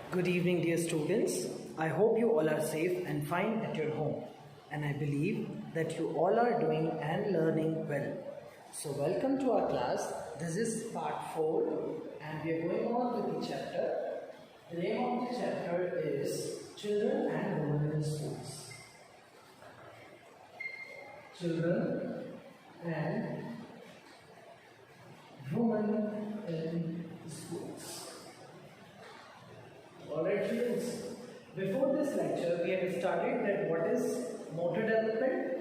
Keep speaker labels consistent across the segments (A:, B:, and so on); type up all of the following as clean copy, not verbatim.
A: Good evening, dear students. I hope you all are safe and fine at your home. And I believe that you all are doing and learning well. So, welcome to our class. This is part 4, and we are going on with the chapter. The name of the chapter is Children and Women in Schools. Children and Women in Schools. Alright students, before this lecture we had studied that what is motor development,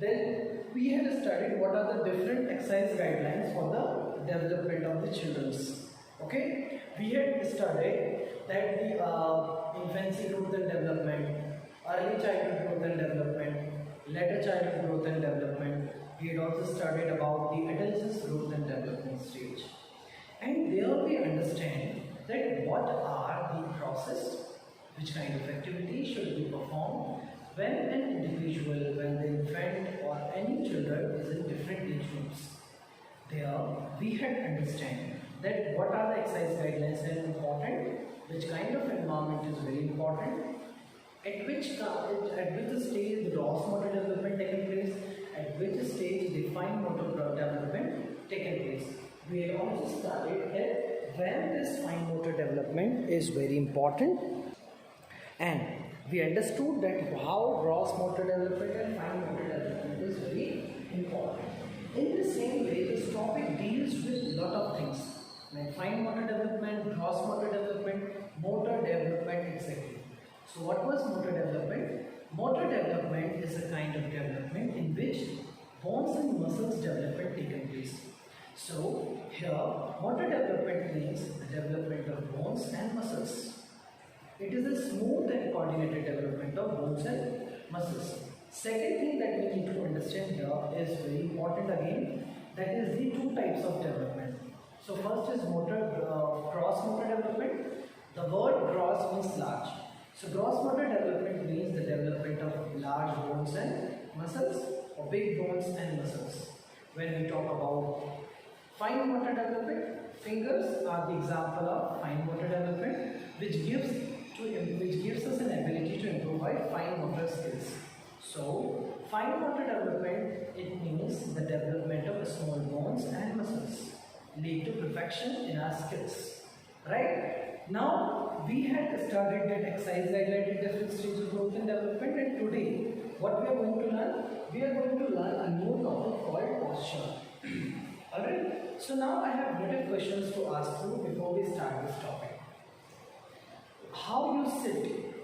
A: then we had studied what are the different exercise guidelines for the development of the children's. Okay, we had studied that the infancy growth and development, early childhood growth and development, later childhood growth and development. We had also studied about the adolescence growth and development stage. And there we understand that what are the process, which kind of activity should be performed when an individual, when the infant or any children is in different age groups. There we had understand that what are the exercise guidelines that are important, which kind of environment is very important, at which stage the gross motor development taken place, at which stage the fine motor development taken place. We had also studied that when this fine motor development is very important, and we understood that how gross motor development and fine motor development is very important. In the same way, this topic deals with a lot of things like fine motor development, gross motor development, motor development, etc. So what was motor development? Motor development is a kind of development in which bones and muscles development taken place. So here motor development means the development of bones and muscles. It is a smooth and coordinated development of bones and muscles. Second thing that we need to understand here is very important again, that is the two types of development. So first is gross motor development. The word gross means large. So gross motor development means the development of large bones and muscles or big bones and muscles. When we talk about fine motor development, fingers are the example of fine motor development, which gives us an ability to improve our fine motor skills. So fine motor development, it means the development of small bones and muscles lead to perfection in our skills. Right? Now we had studied that exercise guideline at different stages of growth and development, and today what we are going to learn? We are going to learn a new topic called posture. Alright, so now I have little questions to ask you before we start this topic. How you sit,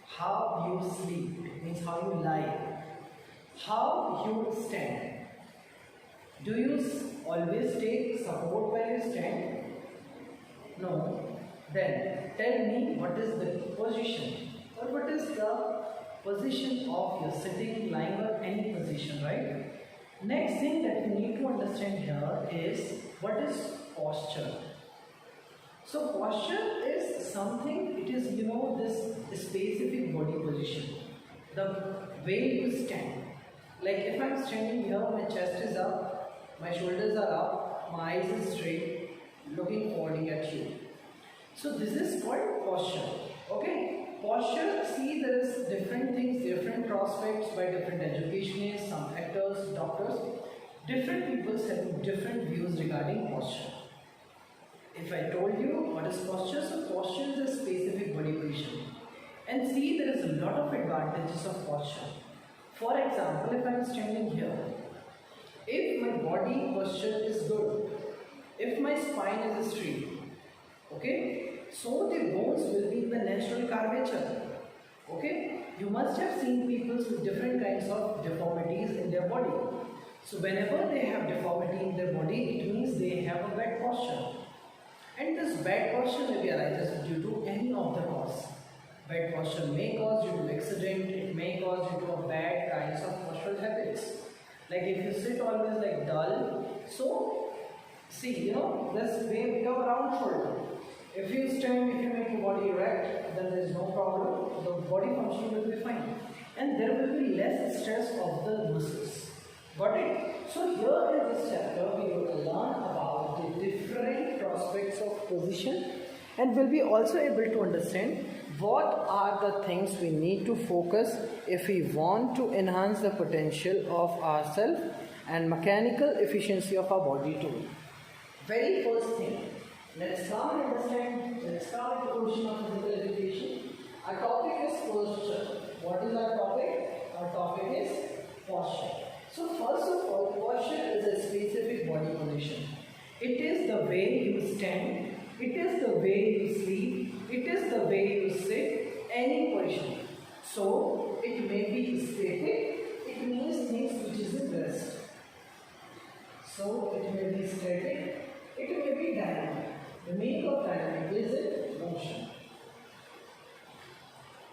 A: how you sleep, it means how you lie, how you stand. Do you always take support while you stand? No. Then tell me what is the position or what is the position of your sitting, lying or any position, right? Next thing that we need to understand here is what is posture. So posture is something, it is this specific body position, the way you stand. Like if I am standing here, my chest is up, my shoulders are up, my eyes are straight, looking forward at you. So this is called posture. Okay, posture, see there is different things, different prospects by different educationists, some actors, doctors, different people have different views regarding posture. If I told you what is posture, so posture is a specific body position. And see there is a lot of advantages of posture. For example, if I am standing here, if my body posture is good, if my spine is straight, okay, so the bones will be in the natural curvature. Okay, you must have seen people with different kinds of deformities in their body. So whenever they have deformity in their body, it means they have a bad posture. And this bad posture may be arises due to any of the cause. Bad posture may cause due to accident, it may cause due to a bad kinds of postural habits. Like if you sit always like dull, so see, this way become round shoulder. If you stand, if you make your body erect, then there is no problem. The body function will be fine. And there will be less stress of the muscles. Got it? So here in this chapter, we will learn about the different prospects of position and we'll be also able to understand what are the things we need to focus if we want to enhance the potential of ourselves and mechanical efficiency of our body too. Very first thing, let's come and understand, let's start the portion of physical education. Our topic is posture. What is our topic? Our topic is posture. So first of all, posture is a specific body position. It is the way you stand, it is the way you sleep, it is the way you sit, any position. So it may be static, it means things which is in rest. So it may be static, it may be dynamic. The meaning of dynamic is in motion.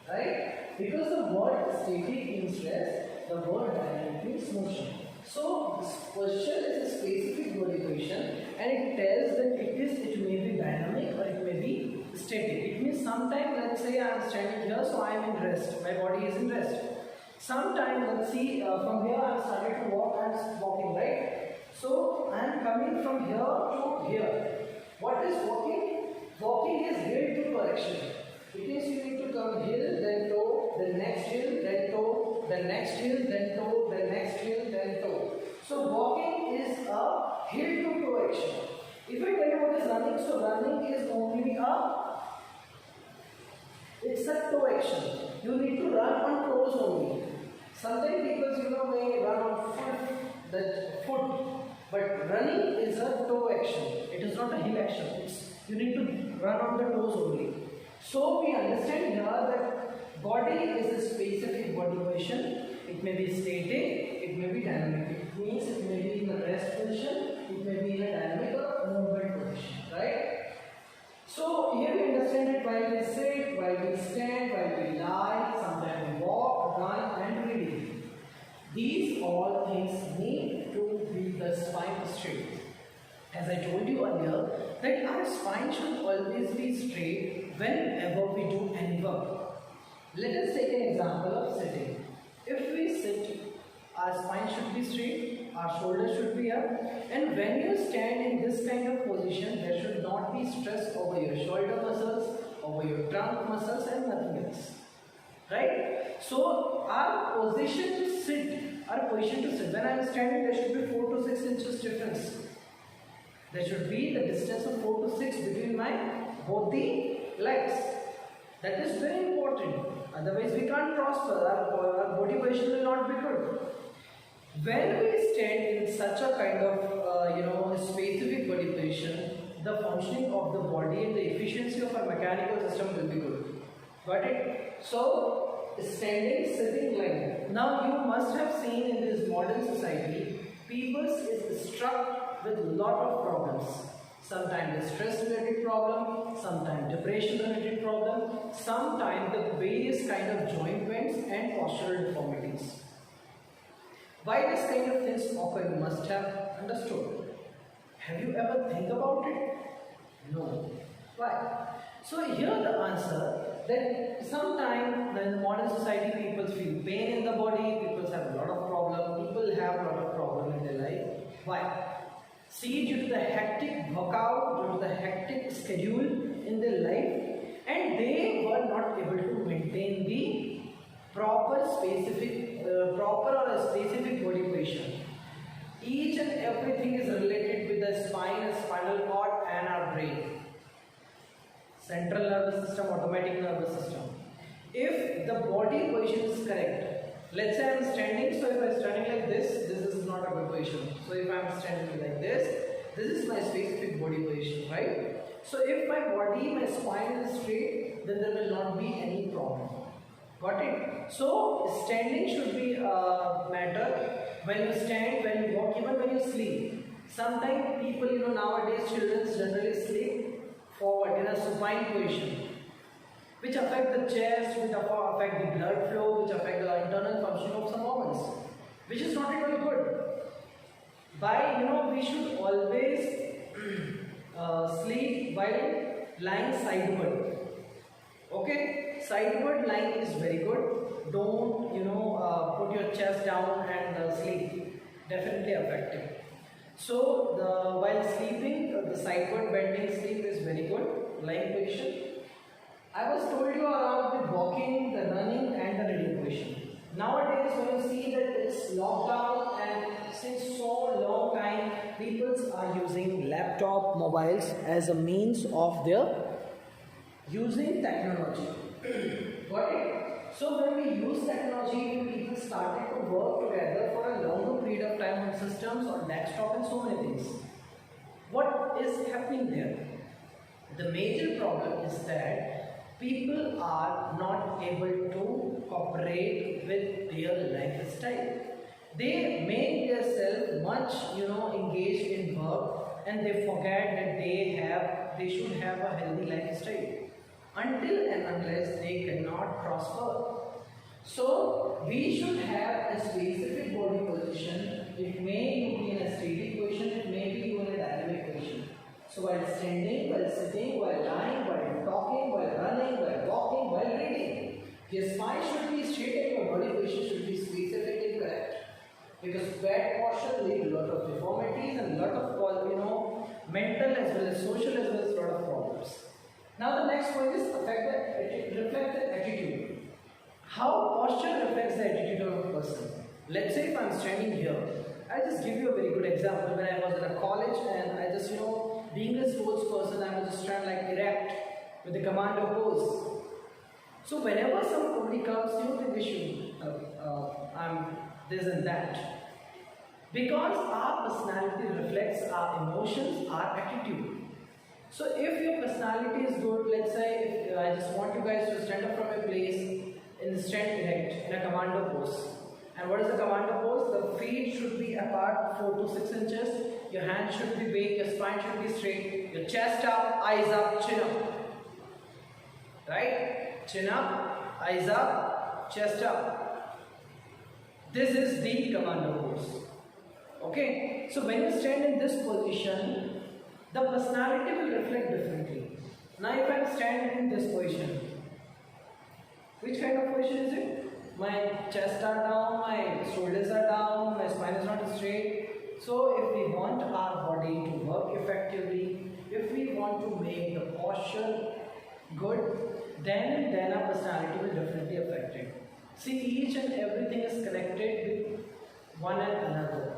A: Right? Because the word static means rest, the word dynamic means motion. So this posture is a specific body position and it tells that it may be dynamic or it may be static. It means sometimes, let's say I am standing here, so I am in rest, my body is in rest. Sometimes, let's see, from here I am starting to walk, I am walking, right? So I am coming from here to here. What is walking? Walking is hill to direction. It means you need to come hill, then toe, then next hill, then toe, then next hill, then toe, then next hill, then toe. So walking is a hill to toe action. If I tell you what is running, so running is only it's a toe action. You need to run on toes only. Sometimes people may run on foot, but running is a toe action. It is not a hill action. You need to run on the toes only. So we understand here that body is a specific body position. It may be static, it may be dynamic. It means it may be in a rest position, it may be in a dynamic or movement position, right? So here we understand that while we sit, while we stand, while we lie, sometimes we walk, run and read. These all things need to be the spine straight. As I told you earlier, that our spine should always be straight whenever we do any work. Let us take an example of sitting. If we sit, our spine should be straight, our shoulders should be up, and when you stand in this kind of position, there should not be stress over your shoulder muscles, over your trunk muscles and nothing else. Right? So our position to sit, when I am standing, there should be 4 to 6 inches difference. There should be the distance of 4 to 6 between both the legs. That is very important. Otherwise, we can't prosper. Our body position will not be good. When we stand in such a kind of specific body position, the functioning of the body and the efficiency of our mechanical system will be good. Got it? So, standing, sitting like that. Now, you must have seen in this modern society, people is struck with lot of problems. Sometimes the stress related problem, sometimes depression related problem, sometimes the various kind of joint pains and postural deformities. Why this kind of things occur, you must have understood. Have you ever think about it? No. Why? So here the answer that sometimes in the modern society people feel pain in the body, people have a lot of problem, people have a lot of problem in their life. Why? See, due to the hectic workout, due to the hectic schedule in their life, and they were not able to maintain the proper or a specific body position. Each and everything is related with the spine and spinal cord and our brain. Central nervous system, automatic nervous system. If the body position is correct, let's say I am standing, so if I am standing like this is not a good position. So if I am standing like this is my specific body position, right? So if my body, my spine is straight, then there will not be any problem. Got it? So standing should be a matter when you stand, when you walk, even when you sleep. Sometimes people, nowadays children generally sleep forward in a supine position, which affect the chest, which affect the blood flow, which affect the internal functioning of some organs, which is not at all good. We should always sleep while lying sideward. Okay, sideward lying is very good. Don't put your chest down and sleep. Definitely effective. So while sleeping, the sideward bending sleep is very good. lying position. I was told you around the walking, the running and the reading position. Nowadays when you see that it's lockdown and since so long time people are using laptop, mobiles as a means of their using technology. Got it? So when we use technology, people started to work together for a longer period of time on systems, on desktop and so many things. What is happening there? The major problem is that people are not able to cooperate with their lifestyle. They make themselves much, engaged in work, and they forget that they should have a healthy lifestyle. Until and unless they cannot prosper. So we should have a specific body position. It may be in a steady position, it may be in a dynamic position. So while standing, while sitting, while lying, while talking, while running, while walking, while reading, your spine should be straight and your body position should be specific and correct. Because bad posture leads to a lot of deformities and a lot of mental as well as social as well as a lot of problems. Now the next point is reflect the attitude. How posture reflects the attitude of a person. Let's say if I'm standing here, I'll just give you a very good example. When I was in a college and I just, being a sports person, I was just trying like erect with the commando pose. So whenever somebody comes, they should, I'm this and that. Because our personality reflects our emotions, our attitude. So if your personality is good, let's say if I just want you guys to stand up from your place and stand erect in a commando pose. And what is the commando pose? The feet should be apart 4 to 6 inches, your hands should be big, your spine should be straight, your chest up, eyes up, chin up. Right? Chin up, eyes up, chest up. This is the commando pose. Okay? So when you stand in this position, the personality will reflect differently. Now if I stand in this position, which kind of position is it? My chest are down, my shoulders are down, my spine is not straight. So if we want our body to work effectively, if we want to make the posture good, then our personality will definitely affect it. See, each and everything is connected with one and another.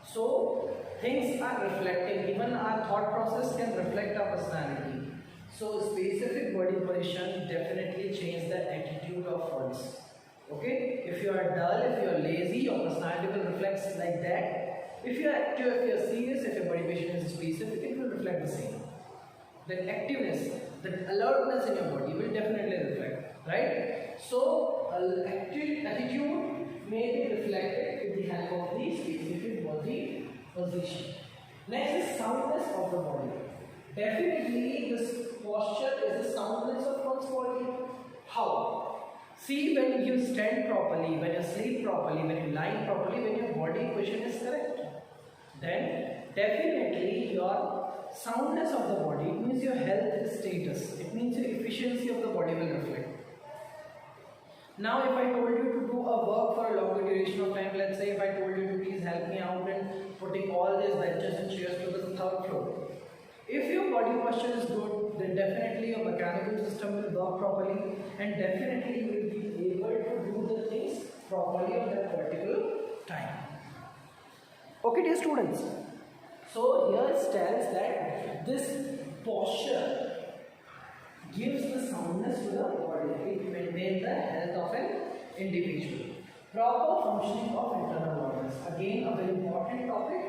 A: So things are reflecting, even our thought process can reflect our personality. So specific body position definitely change the attitude of one's. Okay? If you are dull, if you are lazy, your personality will reflect like that. If you are active, if you are serious, if your body position is specific, it will reflect the same. The activeness, the alertness in your body will definitely reflect. Right? So attitude may be reflected with the help of the specific body position. Next is soundness of the body. Definitely this posture is the soundness of one's body. How? See, when you stand properly, when you sleep properly, when you lie properly, when your body position is correct, then definitely your soundness of the body, it means your health status, it means your efficiency of the body will reflect. Now if I told you to do a work for a longer duration of time, let's say if I told you to please help me out in putting all these benches and chairs to the 3rd floor. If your body posture is good, then definitely your mechanical system will work properly and definitely you will be able to do the things properly at that particular time. Okay dear students, so here it tells that this posture gives the soundness to the body, it maintains the health of an individual. Proper functioning of internal organs. Again a very important topic.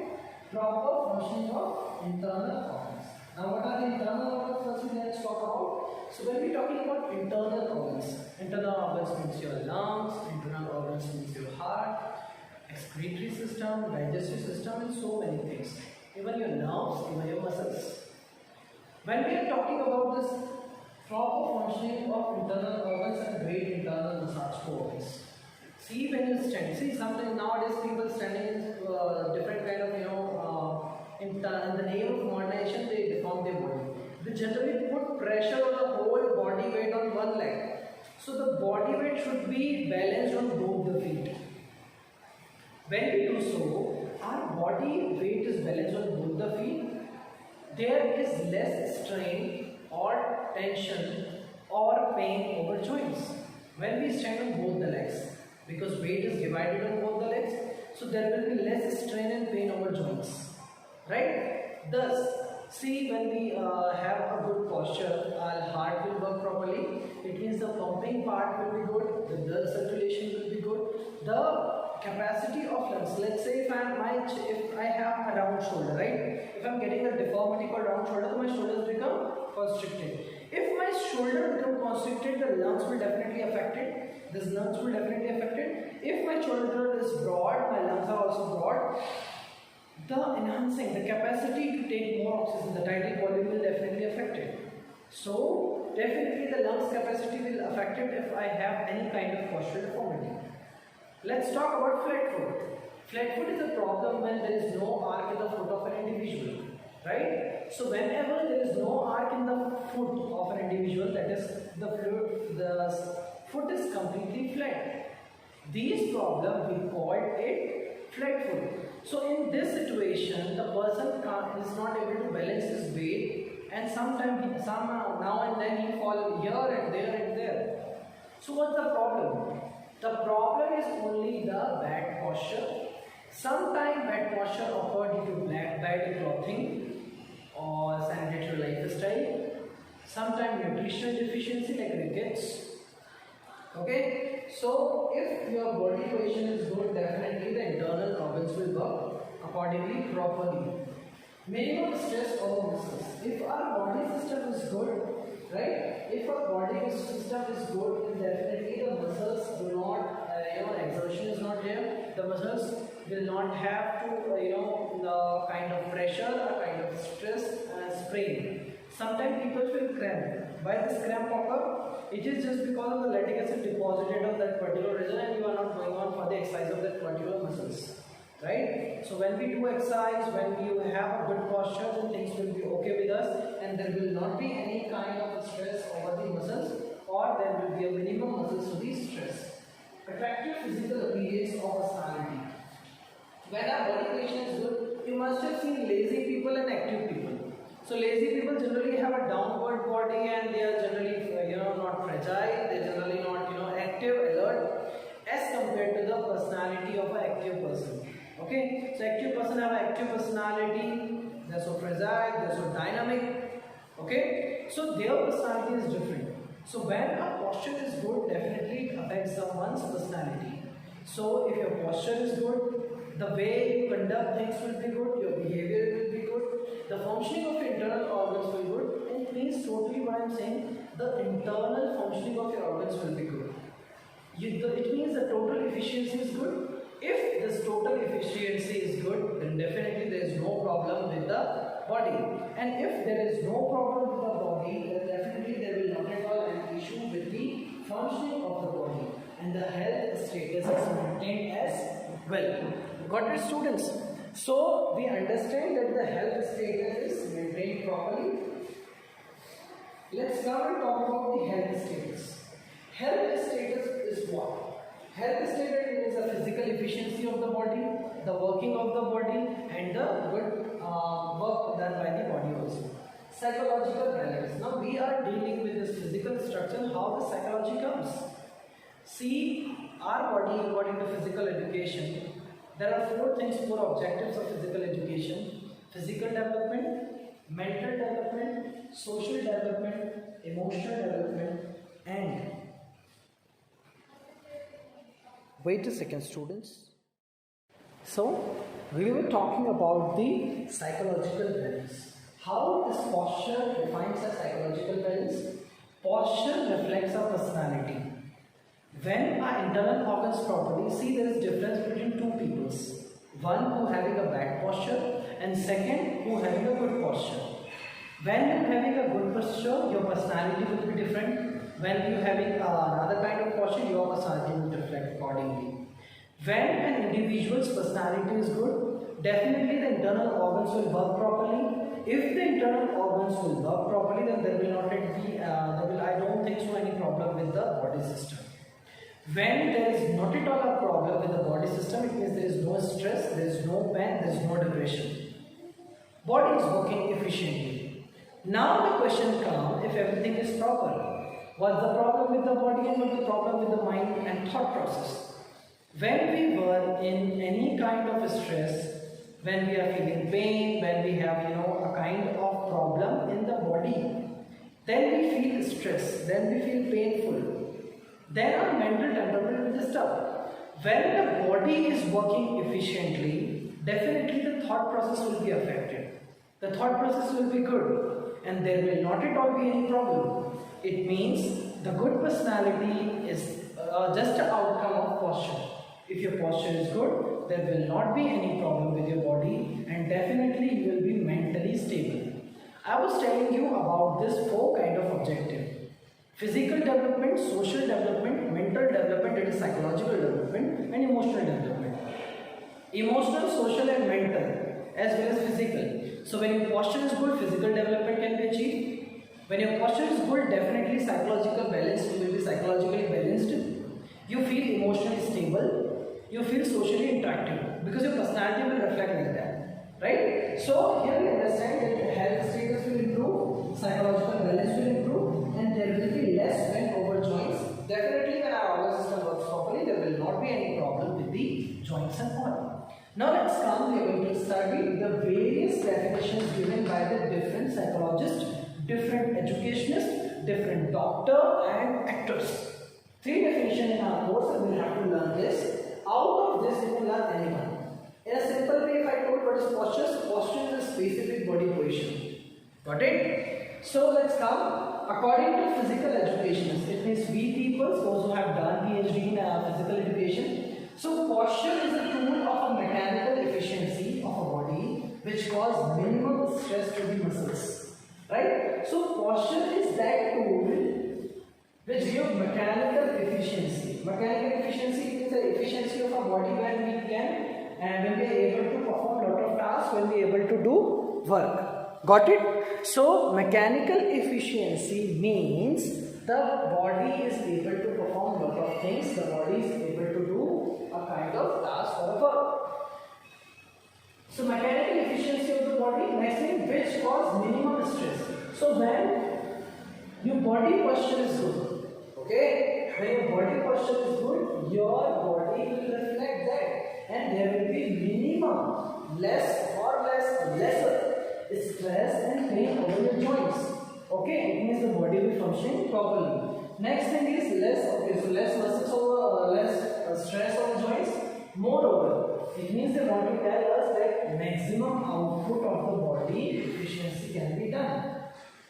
A: Proper functioning of internal organs. Now what are the internal organs? First let's talk about. So when we are talking about internal organs means your lungs, internal organs means your heart, excretory system, digestive system and so many things. Even your nerves, even your muscles. When we are talking about this proper functioning of internal organs and great internal massage organs. See when you stand, see sometimes nowadays people standing in different kind of in the name of modernization they deform their body. They generally put pressure on the whole body weight on one leg. So the body weight should be balanced on both the feet. When we do so, our body weight is balanced on both the feet. There is less strain or tension or pain over joints. When we stand on both the legs, because weight is divided on both the legs, so there will be less strain and pain over joints, right? Thus, see, when we have a good posture, our heart will work properly. It means the pumping part will be good, the blood circulation will be good, the capacity of lungs. Let's say if I have a round shoulder, right? If I'm getting a deformity called round shoulder, so my shoulders become constricted. If my shoulder become constricted, the lungs will definitely affected. This lungs will definitely affected. If my shoulder is broad, my lungs are also broad. The enhancing, the capacity to take more oxygen, the tidal volume will definitely affected. So definitely the lungs capacity will affected if I have any kind of postural deformity. Let's talk about flat foot. Flat foot is a problem when there is no arc in the foot of an individual, right? So whenever there is no arc in the foot of an individual, that is the foot is completely flat. These problems we call it flat foot. So in this situation, the person is not able to balance his weight, and sometimes now and then he fall here and there and there. So what's the problem? The problem is only the bad posture. Sometimes bad posture occurs due to bad clothing or sanitary lifestyle. Sometimes nutritional deficiency like rickets. Okay, so if your body cohesion is good, definitely the internal organs will work accordingly properly. Minimum stress over muscles. If our body system is good, right? If our body system is good, then definitely the muscles do not, exertion is not there. The muscles will not have to, the kind of pressure or kind of stress and strain. Sometimes people feel cramp. Why this cramp occur? It is just because of the lactic acid deposited on that particular region and you are not going on for the exercise of that particular muscles. Right? So when we do exercise, when you have a good posture, then things will be okay with us and there will not be any kind of stress over the muscles, or there will be a minimum muscles to be stressed. Attractive physical appearance of personality. When our body cohesion is good, you must have seen lazy people and active people. So lazy people generally have a downward body and they are generally not fragile, they are generally not active, alert, as compared to the personality of an active person. Okay, so active person have an active personality, they are so fragile, they are so dynamic. Okay, so their personality is different. So when a posture is good, definitely it affects someone's personality. So if your posture is good, the way you conduct things will be good, your behavior will be good, the functioning of your internal organs will be good. And it means totally what I am saying, the internal functioning of your organs will be good. It means the total efficiency is good. If this total efficiency is good, then definitely there is no problem with the body. And if there is no problem with the body, then definitely there will not at all an issue with the functioning of the body. And the health status is maintained as well. Got it, students? So we understand that the health status is maintained properly. Let's come and talk about the health status. Health status is what? Health status is the physical efficiency of the body, the working of the body, and the good work done by the body also. Psychological balance. Now we are dealing with this physical structure, how the psychology comes. See, our body, according to physical education, there are four objectives of physical education: physical development, mental development, social development, emotional development, and wait a second, students. So we were talking about the psychological balance. How this posture defines a psychological balance? Posture reflects our personality. When our internal organs properly, see, there is difference between two peoples. One who having a bad posture and second who having a good posture. When you having a good posture, your personality will be different. When you having another kind of posture, your personality will reflect accordingly. When an individual's personality is good, definitely the internal organs will work properly. If the internal organs will work properly, then there will not be, I don't think so, any problem with the body system. When there is not at all a problem with the body system, it means there is no stress, there is no pain, there is no depression. Body is working efficiently. Now the question comes, if everything is proper, what's the problem with the body and what's the problem with the mind and thought process? When we were in any kind of stress, when we are feeling pain, when we have a kind of problem in the body, then we feel stress, then we feel painful, then our mental development will disturb. When the body is working efficiently, definitely the thought process will be affected. The thought process will be good and there will not at all be any problem. It means the good personality is just an outcome of posture. If your posture is good, there will not be any problem with your body and definitely you will be mentally stable. I was telling you about this 4 kind of objective. Physical development, social development, mental development, it is psychological development, and emotional development. Emotional, social and mental as well as physical. So when your posture is good, physical development can be achieved. When your posture is good, definitely psychological balance, you will be psychologically balanced. You feel emotionally stable. You feel socially interactive because your personality will reflect like that, right? So here we understand that health status will improve, psychological balance will improve, and there will be less bend over joints. Definitely when our organ system works properly, there will not be any problem with the joints and all. Now let's come, we are going to study the various definitions given by the different psychologists, different educationists, different doctor and actors. 3 definitions in our course and we will have to learn this. Out of this you can learn anyone. In a simple way, if I told what is posture, posture is a specific body position. Got it? So let's come. According to physical educationists, it means we people, those who have done PhD in physical education. So posture is a tool of a mechanical efficiency of a body which causes minimum stress to the muscles. Right? So posture is that tool which gives mechanical efficiency. Mechanical efficiency is the efficiency of our body when we can and when we are able to perform a lot of tasks, when we are able to do work. Got it? So mechanical efficiency means the body is able to perform a lot of things, the body is able to do a kind of task or a work. So mechanical efficiency of the body, next thing, which cause minimum stress. So when your body posture is good, okay, when your body posture is good, your body will reflect that and there will be minimum, lesser stress and pain over your joints. Okay, it means the body will function properly. Next thing is less muscles over less stress on joints. Moreover, it means they want to tell us that maximum output of the body efficiency can be done.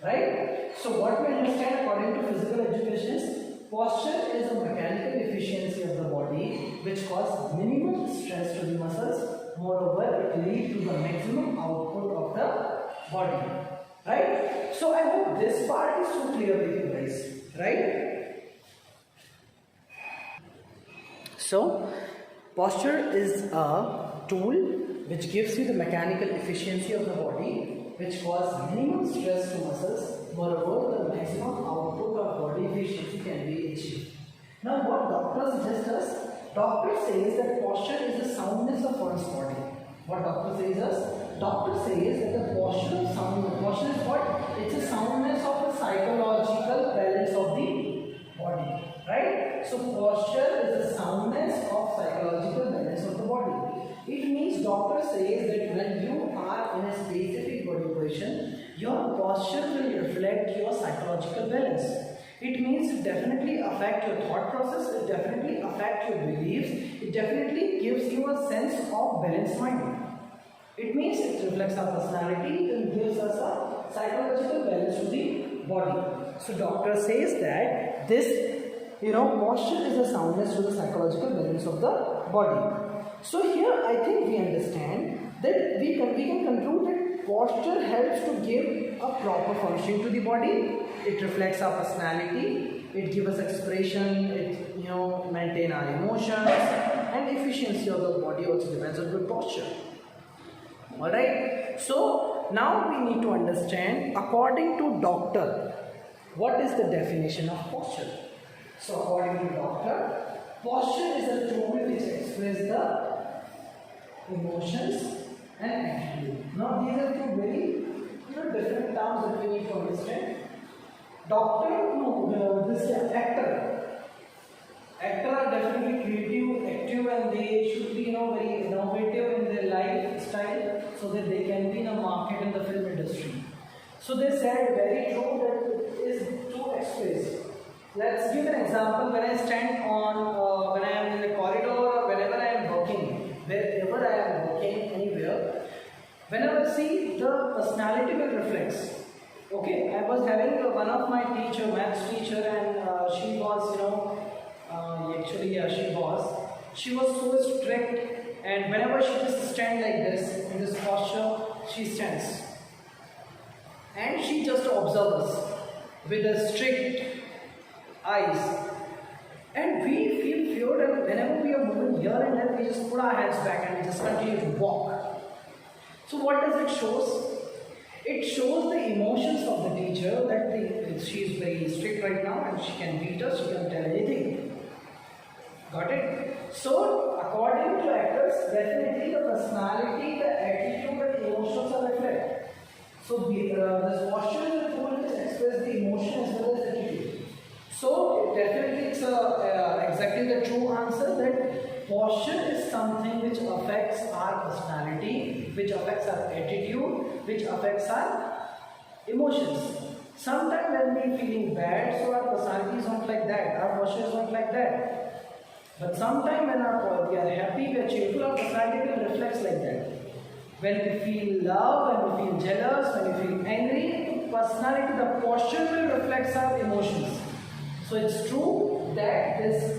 A: Right? So what we understand according to physical education is posture is a mechanical efficiency of the body which causes minimum stress to the muscles. Moreover, it leads to the maximum output of the body. Right? So I hope this part is so clear with you guys. Right? So posture is a tool which gives you the mechanical efficiency of the body which causes minimum stress to muscles. Moreover, the maximum output of body efficiency can be achieved. Now, what doctor suggests us? Doctor says that posture is the soundness of one's body. What doctor says us? Doctor says that the posture of soundness. Posture is what? It's a soundness of the psychological balance of the body. Right? So, posture is the soundness of psychological balance of the body. It means doctor says that when you are in a specific body position, your posture will reflect your psychological balance. It means it definitely affects your thought process, it definitely affects your beliefs, it definitely gives you a sense of balanced mind. It means it reflects our personality and gives us a psychological balance to the body. So doctor says that this posture is a soundness to the psychological balance of the body. So here I think we understand that we can conclude that posture helps to give a proper function to the body. It reflects our personality, it gives us expression, it maintain our emotions, and efficiency of the body also depends on good posture. Alright, so now we need to understand according to doctor what is the definition of posture. So according to doctor, posture is a tool which expresses the emotions and attitude. Now these are two very different terms that we need to understand. Doctor, no, this actor. Actors are definitely creative, active, and they should be, very innovative in their lifestyle so that they can be in a market in the film industry. So they said very true that it is to express. Let's give an example. When I stand on, when I am in the corridor, or whenever I am working, wherever I am working, anywhere, whenever I see the personality will reflects. Okay, I was having one of my teacher, maths teacher, and she was, she was so strict, and whenever she just stand like this, in this posture, she stands. And she just observes us with a strict eyes. And we feel feared, and whenever we are moving here and there, we just put our hands back and just continue to walk. So what does it shows? It shows the emotions of the teacher that she is very strict right now and she can beat us, she can tell anything. Got it? So according to actors, definitely the personality, the attitude and emotions are reflected. So this posture is a tool to express the emotion as well as attitude. So definitely it's exactly the true answer that posture is something which affects our personality, which affects our attitude, which affects our emotions. Sometimes when we are feeling bad, so our personality is not like that, our posture is not like that. But sometimes when we are happy, we are cheerful, our personality will reflect like that. When we feel love, when we feel jealous, when we feel angry, personality, the posture will reflect our emotions. So it's true that this,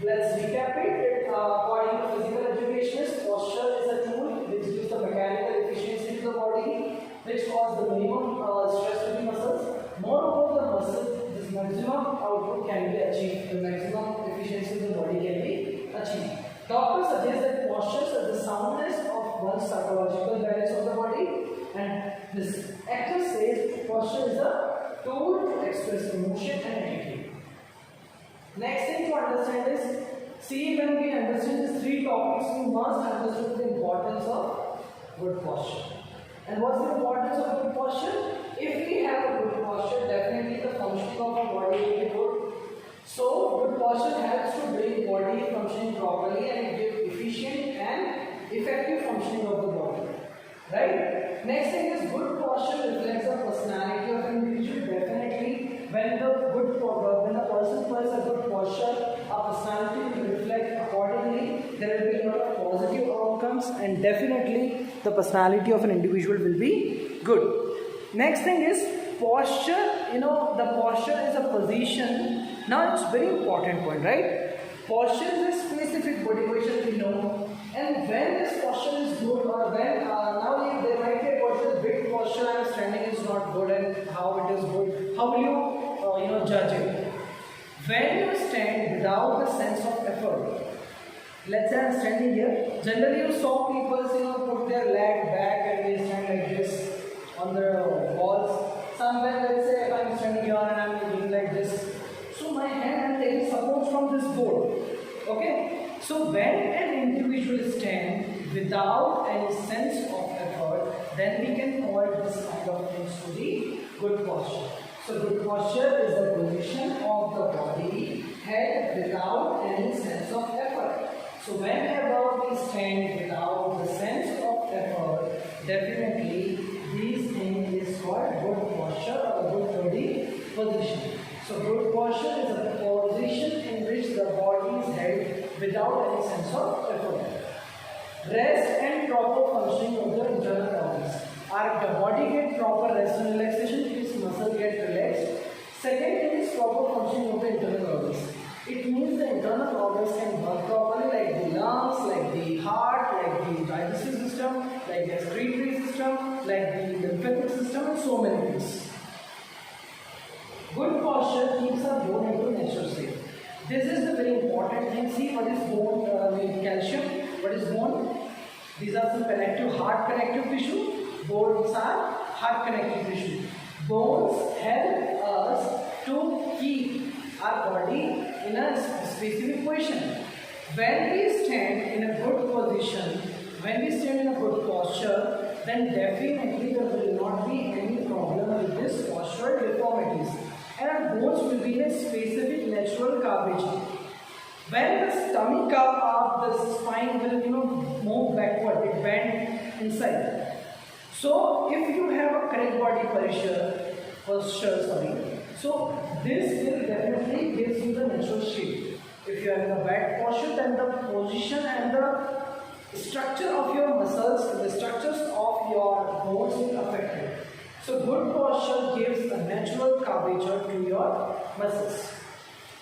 A: let's recap it, according to physical educationists, posture is a tool which gives the mechanical efficiency to the body, which causes the minimum stress to the muscles. Moreover, the muscle, this maximum output can be achieved, the maximum efficiency of the body can be achieved. Doctors suggest that postures are the soundness of one's psychological balance of the body, and this actor says posture is a tool to express emotion and attitude. Next thing to understand is, see, when we understand these three topics, we must understand the importance of good posture. And what's the importance of good posture? If we have a good posture, definitely the functioning of our body will be good. So, good posture helps to bring body functioning properly and give efficient and effective functioning of the body. Right? Next thing is, good posture reflects the personality of an individual. Definitely, when the person has a good posture, our personality will reflect accordingly. There will be a lot of positive outcomes, and definitely the personality of an individual will be good. Next thing is posture. The posture is a position. Now it's very important point, right? Posture is a specific body position we know, and when this posture is good, or when now there might be a posture, big posture I am standing is not good, and how it is good, how will you judge it? When you stand without the sense of effort, let's say I am standing here, generally you saw people put their leg back and they stand like this on the walls. Sometimes let's say if I am standing here and I am doing like this, so my hand is taking support from this board. Okay? So when an individual stands without any sense of effort, then we can call this kind of things to be good posture. So good posture is the position of the body held without any sense of effort. So whenever we stand without the sense of effort, definitely these things is called good posture or good body position. So good posture is a position in which the body is held without any sense of effort. Rest and proper functioning of the internal organs. Our the body get proper rest and relaxation, its muscle get relaxed. Second thing is proper functioning of the internal organs. It means the internal organs can work properly, like the lungs, like the heart, like the digestive system, like the excretory system, like the lymphatic system, and so many things. Good posture keeps our bone into natural state. This is the very important thing. See what is bone, calcium, what is bone? These are some connective, heart connective tissue. Bones are heart connective tissue. Bones help us to keep our body in a specific position. When we stand in a good position, when we stand in a good posture, then definitely there will not be any problem with this postural deformities, and our bones will be in a specific natural curvature. When the stomach comes up, the spine will move backward, it bend inside. So if you have a correct body posture, so this will definitely gives you the natural shape. If you have a bad posture, then the position and the structure of your muscles, the structures of your bones will affected. So good posture gives a natural curvature to your muscles.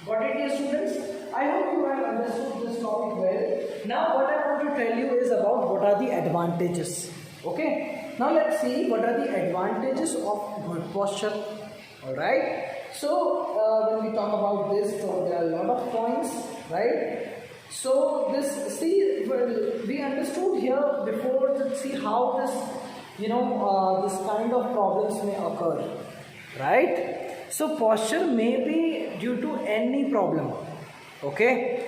A: Got it, dear students? I hope you have understood this topic well. Now what I want to tell you is about what are the advantages. Okay. Now let's see what are the advantages of good posture. Alright. So when we talk about this, so there are a lot of points, right? So this, see, we understood here before to see how this, this kind of problems may occur, right? So posture may be due to any problem, okay?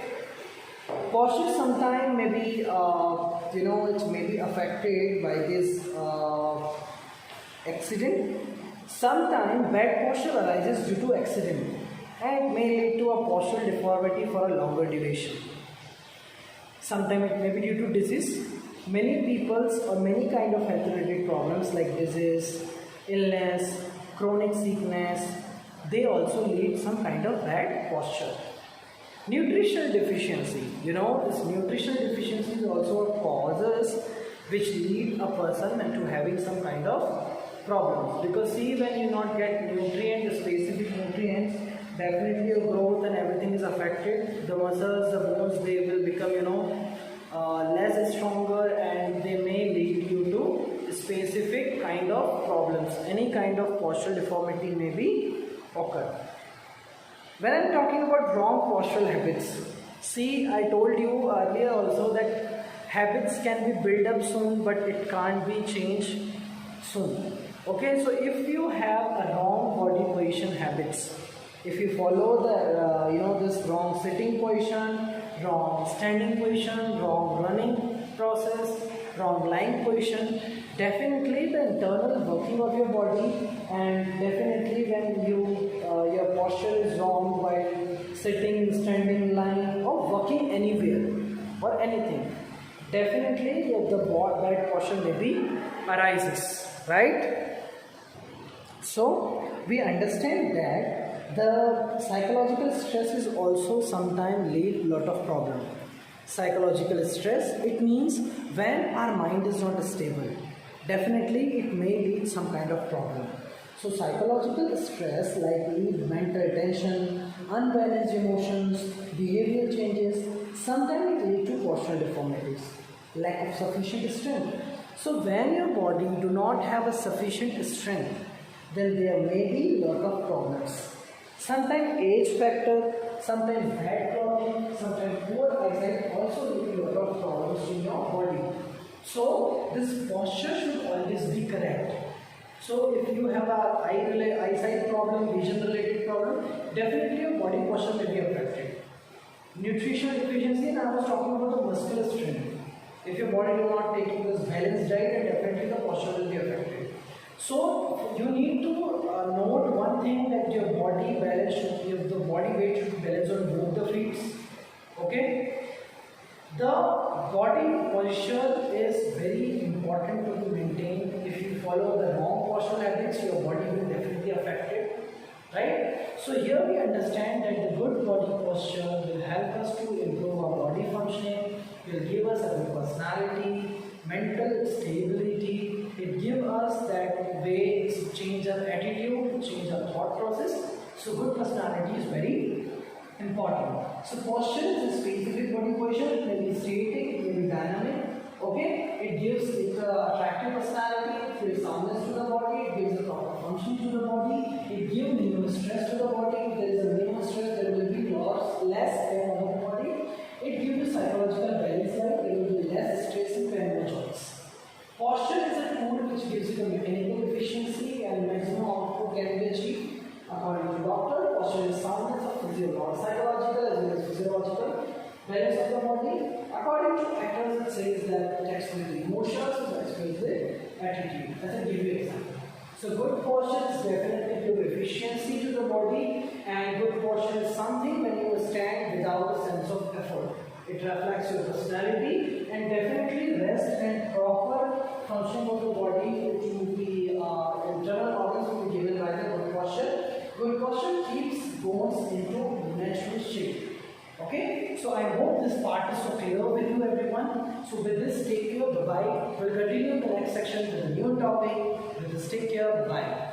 A: Posture sometimes may be, it may be affected by this accident. Sometimes bad posture arises due to accident and may lead to a postural deformity for a longer duration. Sometimes it may be due to disease. Many people's or many kind of health related problems like disease, illness, chronic sickness, they also lead some kind of bad posture. Nutritional deficiency, this nutritional deficiency is also a causes which lead a person into having some kind of problems, because see, when you not get specific nutrients, definitely your growth and everything is affected. The muscles, the bones, they will become less stronger, and they may lead you to specific kind of problems. Any kind of postural deformity may be occur. When I'm talking about wrong postural habits, see, I told you earlier also that habits can be built up soon, but it can't be changed soon. Okay, so if you have a wrong body position habits, if you follow the this wrong sitting position, wrong standing position, wrong running process, wrong lying position, definitely the internal working of your body, and definitely when your posture is wrong while sitting, standing, lying, or working anywhere or anything, definitely the bad posture maybe arises, right? So we understand that the psychological stress is also sometimes lead lot of problem. Psychological stress, it means when our mind is not stable, definitely it may lead some kind of problem. So psychological stress like lead mental tension, unbalanced emotions, behavioral changes, sometimes it lead to postural deformities, lack of sufficient strength. So when your body do not have a sufficient strength, then there may be lot of problems. Sometimes age factor, sometimes bad clothing, sometimes poor eyesight also lead to a lot of problems in your body. So this posture should always be correct. So if you have a eyesight problem, vision related problem, definitely your body posture may be affected. Nutritional deficiency, and I was talking about the muscular strength. If your body is not taking this balanced diet, then definitely the posture will be affected. So you need to note one thing, that your body balance the body weight should be balanced on both the feet. Okay? The body posture is very important to be maintained. If you follow the wrong postural habits, your body will definitely affected. Right? So here we understand that the good body posture will help us to improve our body functioning, will give us a good personality, mental stability. It gives us that way to change our attitude, change our thought process. So good personality is very important. So posture is a specific body position. It may be static, it may be dynamic. Okay, it gives it attractive personality, it gives soundness to the body, it gives a proper function to the body, it gives minimum stress to the body. If there is a minimum stress, there will be less pain on the body. It gives a psychological balance, like there will be less stress and pain in the joints. Posture is a tool which gives you the mechanical efficiency and maximum output can be achieved. According to the doctor, posture is soundness of psychological as well as physiological balance of the body. According to actors, it says that it explains the emotions, it explains the attitude. As I give you example. So good postures definitely give efficiency to the body, and good posture is something when you stand without a sense of effort. It reflects your personality, and definitely rest and proper functioning of the body to be internal organs will be given by the good posture. Good posture keeps bones into natural shape. Okay, so I hope this part is so clear with you everyone. So with this, take care, bye bye. We'll continue the next section with a new topic. With this, take care, bye.